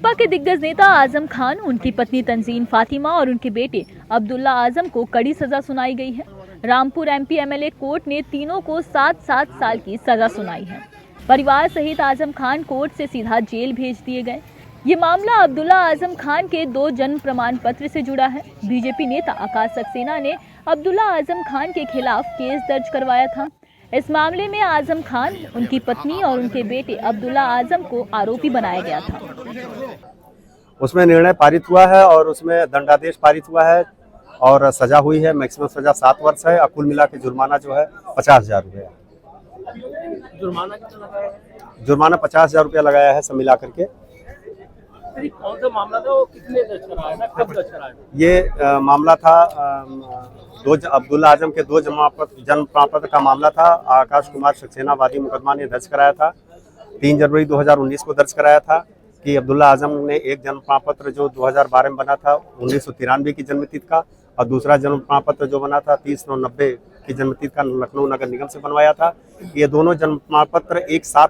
सपा के दिग्गज नेता आजम खान, उनकी पत्नी तंजीन फातिमा और उनके बेटे अब्दुल्ला आजम को कड़ी सजा सुनाई गई है। रामपुर एमपी एमएलए कोर्ट ने तीनों को 7-7 साल की सजा सुनाई है। परिवार सहित आजम खान कोर्ट से सीधा जेल भेज दिए गए। ये मामला अब्दुल्ला आजम खान के 2 जन्म प्रमाण पत्र से जुड़ा है। बीजेपी नेता आकाश सक्सेना ने अब्दुल्ला आजम खान के खिलाफ केस दर्ज करवाया था। इस मामले में आजम खान, उनकी पत्नी और उनके बेटे अब्दुल्ला आजम को आरोपी बनाया गया था। उसमें निर्णय पारित हुआ है और उसमें दंडादेश पारित हुआ है और सजा हुई है। मैक्सिमम सजा 7 वर्ष है और कुल मिला के जुर्माना जो है 50,000 रुपया। जुर्माना 50,000 रुपया लगाया है सब मिला करके। कौन सा मामला था, वो कितने दर्ज कराया था, कब दर्ज कराया था? ये मामला था अब्दुल्ला आजम के 2 जन्म प्रमाण पत्र का मामला था। आकाश कुमार सक्सेना वादी मुकदमा ने दर्ज कराया था। 3 जनवरी 2019 को दर्ज कराया था कि अब्दुल्ला आजम ने एक जन्म प्रमाण पत्र जो 2012 में बना था 1993 की जन्मतिथि का, और दूसरा जन्म प्रमाण पत्र जो बना था 30/9/90 की जन्मतिथि का लखनऊ नगर निगम से बनवाया था। ये दोनों जन्म प्रमाण पत्र एक साथ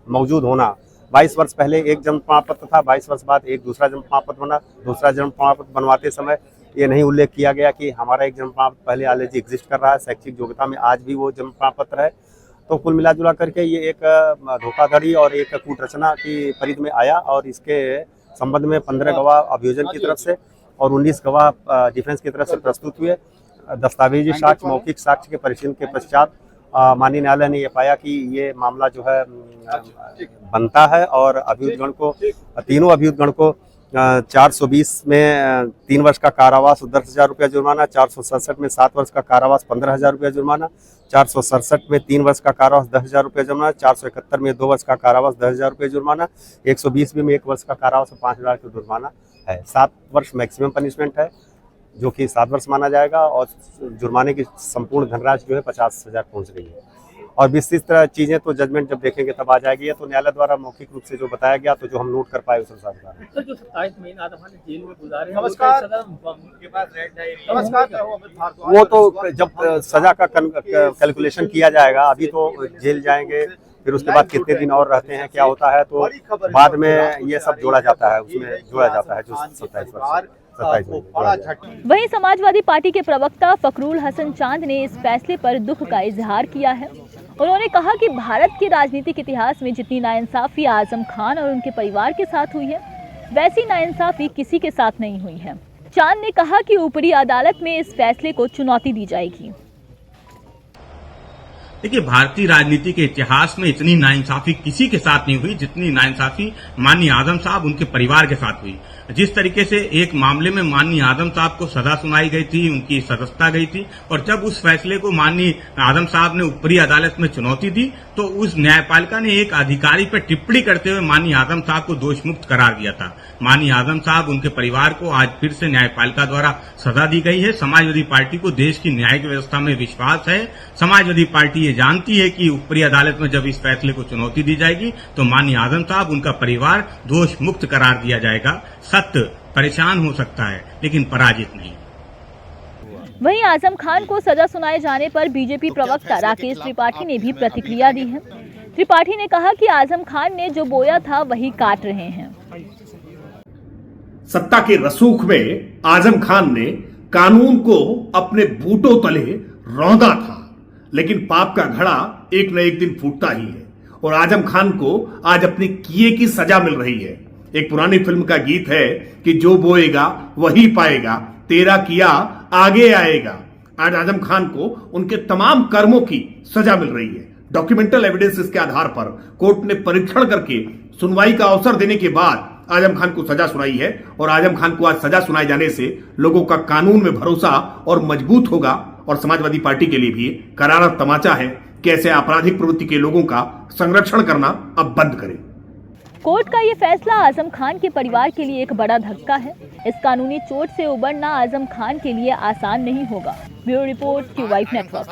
मौजूद होना, 22 वर्ष पहले एक जन्म प्रमाण पत्र था, 22 वर्ष बाद एक दूसरा जन्म प्रमाण पत्र बना। दूसरा जन्म प्रमाण पत्र बनवाते समय ये नहीं उल्लेख किया गया कि हमारा एक जन्म प्रमाण पत्र पहले ऑलरेडी एग्जिस्ट कर रहा है, शैक्षिक योग्यता में आज भी वो जन्म प्रमाण पत्र है। तो कुल मिला जुला करके ये एक धोखाधड़ी और एक कूटरचना की परिधि में आया और इसके संबंध में 15 गवाह अभियोजन की तरफ से और 19 गवाह डिफेंस की तरफ से प्रस्तुत हुए। दस्तावेजी साक्ष्य, मौखिक साक्ष्य के परीक्षण के पश्चात माननीय न्यायालय ने यह पाया कि ये मामला जो है बनता है और अभियुक्तगण को, तीनों अभियुक्तगण को 420 में 3 वर्ष का कारावास और 10,000 रुपया जुर्माना, 467 में 7 वर्ष का कारावास 15,000 रुपया जुर्माना, 467 में 3 वर्ष का कारावास 10,000 रुपया जुर्माना, 471 में 2 वर्ष का कारावास 10,000 रुपया जुर्माना, 120 में 1 वर्ष का कारावास और 5,000 का जुर्माना है। 7 वर्ष मैक्सिमम पनिशमेंट है जो कि 7 वर्ष माना जाएगा और जुर्माने की संपूर्ण धनराशि जो है 50,000 पहुँच रही है। और विस्तृत चीजें तो जजमेंट जब देखेंगे तब आ जाएगी। तो न्यायालय द्वारा मौखिक रूप से जो बताया गया तो जो हम नोट कर पाए उस अनुसार तो जो 27 महीने आजम खान जेल में गुजारे, वो तो जब सजा का कैलकुलेशन किया जाएगा। अभी तो जेल जाएंगे, फिर उसके बाद कितने दिन और रहते हैं, क्या होता है, तो बाद में ये सब जोड़ा जाता है, उसमें जोड़ा जाता है जो 27 वर्ष। वहीं समाजवादी पार्टी के प्रवक्ता फखरुल हसन चांद ने इस फैसले पर दुख का इजहार किया है। उन्होंने कहा कि भारत के राजनीतिक इतिहास में जितनी नाइंसाफी आजम खान और उनके परिवार के साथ हुई है, वैसी नाइंसाफी किसी के साथ नहीं हुई है। चांद ने कहा कि ऊपरी अदालत में इस फैसले को चुनौती दी जाएगी। देखिए, भारतीय राजनीति के इतिहास में इतनी नाइंसाफी किसी के साथ नहीं हुई जितनी नाइंसाफी माननीय आजम साहब, उनके परिवार के साथ हुई। जिस तरीके से एक मामले में माननीय आजम साहब को सजा सुनाई गई थी, उनकी सदस्यता गई थी, और जब उस फैसले को माननीय आजम साहब ने ऊपरी अदालत में चुनौती दी तो उस न्यायपालिका ने एक अधिकारी पर टिप्पणी करते हुए माननीय आजम साहब को दोष मुक्त करार दिया था। माननीय आजम साहब, उनके परिवार को आज फिर से न्यायपालिका द्वारा सजा दी गई है। समाजवादी पार्टी को देश की न्यायिक व्यवस्था में विश्वास है। समाजवादी पार्टी ये जानती है कि ऊपरी अदालत में जब इस फैसले को चुनौती दी जाएगी तो माननीय आजम साहब, उनका परिवार दोष मुक्त करार दिया जाएगा। सत्य परेशान हो सकता है लेकिन पराजित नहीं। वहीं आजम खान को सजा सुनाए जाने पर बीजेपी प्रवक्ता राकेश त्रिपाठी ने भी प्रतिक्रिया दी है। त्रिपाठी ने कहा कि आजम खान ने जो बोया था वही काट रहे हैं। सत्ता के रसूख में आजम खान ने कानून को अपने बूटों तले रौंदा था, लेकिन पाप का घड़ा एक न एक दिन फूटता ही है और आजम खान को आज अपने किए की सजा मिल रही है। एक पुरानी फिल्म का गीत है कि जो बोएगा वही पाएगा, तेरा किया आगे आएगा। आज आजम खान को उनके तमाम कर्मों की सजा मिल रही है। डॉक्यूमेंटल एविडेंस के आधार पर कोर्ट ने परीक्षण करके सुनवाई का अवसर देने के बाद आजम खान को सजा सुनाई है और आजम खान को आज सजा सुनाए जाने से लोगों का कानून में भरोसा और मजबूत होगा और समाजवादी पार्टी के लिए भी करारा तमाचा है कि ऐसे आपराधिक प्रवृत्ति के लोगों का संरक्षण करना अब बंद करें। कोर्ट का ये फैसला आजम खान के परिवार के लिए एक बड़ा धक्का है। इस कानूनी चोट से उबरना आजम खान के लिए आसान नहीं होगा। Bureau report, Q wife network.